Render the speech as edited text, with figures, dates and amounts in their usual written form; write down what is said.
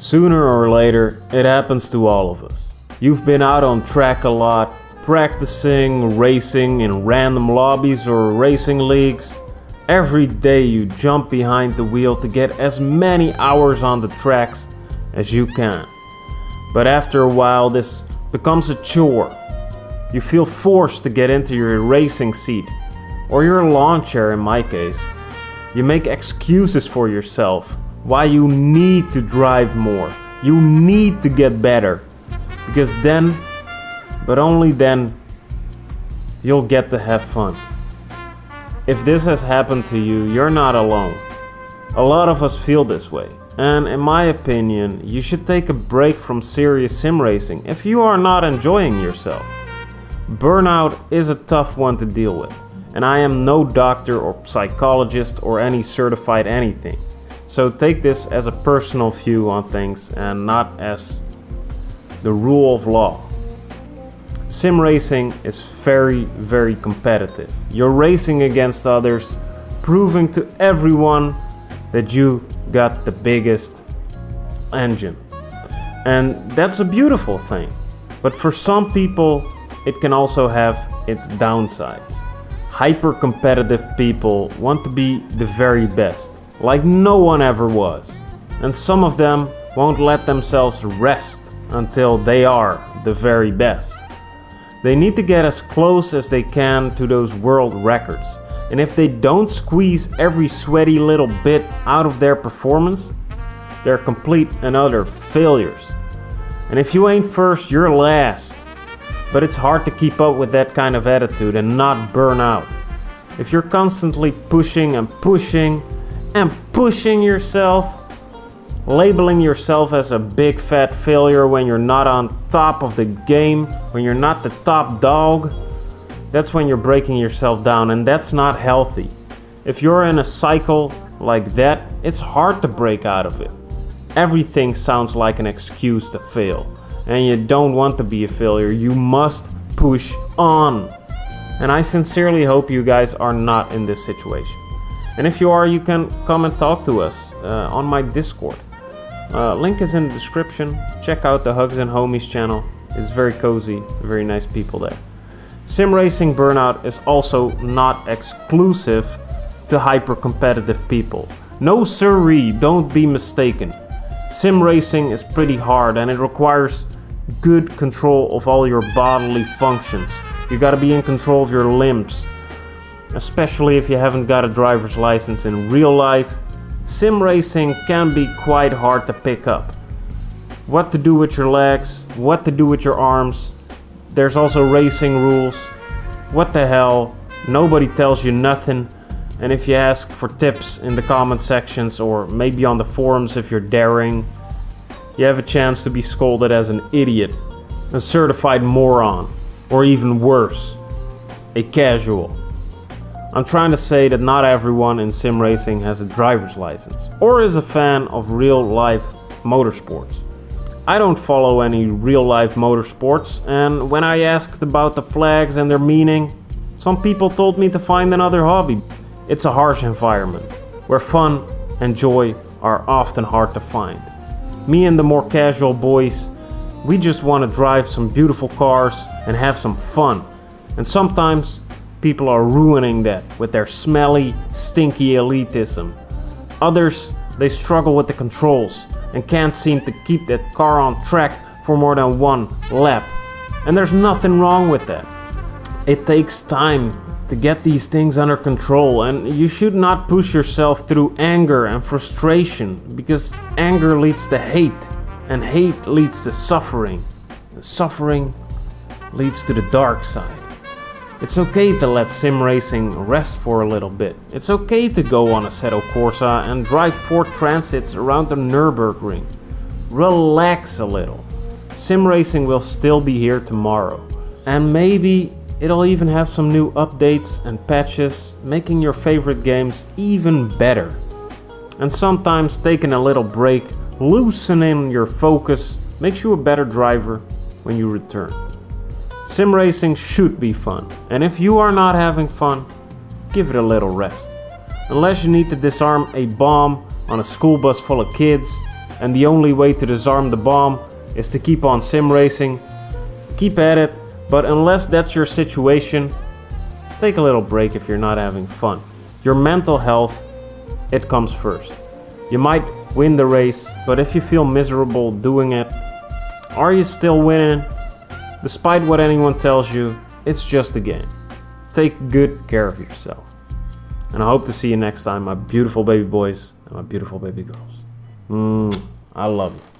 Sooner or later, it happens to all of us. You've been out on track a lot, practicing, racing in random lobbies or racing leagues. Every day you jump behind the wheel to get as many hours on the tracks as you can. But after a while, this becomes a chore. You feel forced to get into your racing seat, or your lawn chair in my case. You make excuses for yourself why you need to drive more. You need to get better. Because then, but only then, you'll get to have fun. If this has happened to you, you're not alone. A lot of us feel this way. And in my opinion, you should take a break from serious sim racing if you are not enjoying yourself. Burnout is a tough one to deal with. And I am no doctor or psychologist or any certified anything. So take this as a personal view on things and not as the rule of law. Sim racing is very competitive. You're racing against others, proving to everyone that you got the biggest engine. And that's a beautiful thing. But for some people, it can also have its downsides. Hyper-competitive people want to be the very best, like no one ever was. And some of them won't let themselves rest until they are the very best. They need to get as close as they can to those world records. And if they don't squeeze every sweaty little bit out of their performance, they're complete and utter failures. And if you ain't first, you're last. But it's hard to keep up with that kind of attitude and not burn out. If you're constantly pushing and pushing and pushing yourself, labeling yourself as a big fat failure when you're not on top of the game, when you're not the top dog, that's when you're breaking yourself down, and that's not healthy. If you're in a cycle like that, it's hard to break out of it. Everything sounds like an excuse to fail, and you don't want to be a failure. You must push on. And I sincerely hope you guys are not in this situation. And if you are, you can come and talk to us on my Discord. Link is in the description. Check out the Hugs and Homies channel. It's very cozy, very nice people there. Sim racing burnout is also not exclusive to hyper-competitive people. No siree, don't be mistaken. Sim racing is pretty hard and it requires good control of all your bodily functions. You gotta be in control of your limbs. Especially if you haven't got a driver's license in real life, sim racing can be quite hard to pick up. What to do with your legs, what to do with your arms. There's also racing rules. What the hell? Nobody tells you nothing. And if you ask for tips in the comment sections or maybe on the forums if you're daring, you have a chance to be scolded as an idiot, a certified moron, or even worse, a casual. I'm trying to say that not everyone in sim racing has a driver's license or is a fan of real life motorsports. I don't follow any real life motorsports, and when I asked about the flags and their meaning, some people told me to find another hobby. It's a harsh environment where fun and joy are often hard to find. Me and the more casual boys, we just want to drive some beautiful cars and have some fun. And sometimes people are ruining that with their smelly, stinky elitism. Others, they struggle with the controls and can't seem to keep that car on track for more than one lap. And there's nothing wrong with that. It takes time to get these things under control, and you should not push yourself through anger and frustration, because anger leads to hate, and hate leads to suffering, and suffering leads to the dark side. It's okay to let sim racing rest for a little bit. It's okay to go on Assetto Corsa and drive 4 transits around the Nürburgring. Relax a little. Sim racing will still be here tomorrow. And maybe it'll even have some new updates and patches, making your favorite games even better. And sometimes taking a little break, loosening your focus, makes you a better driver when you return. Sim racing should be fun, and if you are not having fun, give it a little rest. Unless you need to disarm a bomb on a school bus full of kids, and the only way to disarm the bomb is to keep on sim racing. Keep at it, but unless that's your situation, take a little break if you're not having fun. Your mental health, it comes first. You might win the race, but if you feel miserable doing it, are you still winning? Despite what anyone tells you, it's just a game. Take good care of yourself. And I hope to see you next time, my beautiful baby boys and my beautiful baby girls. I love you.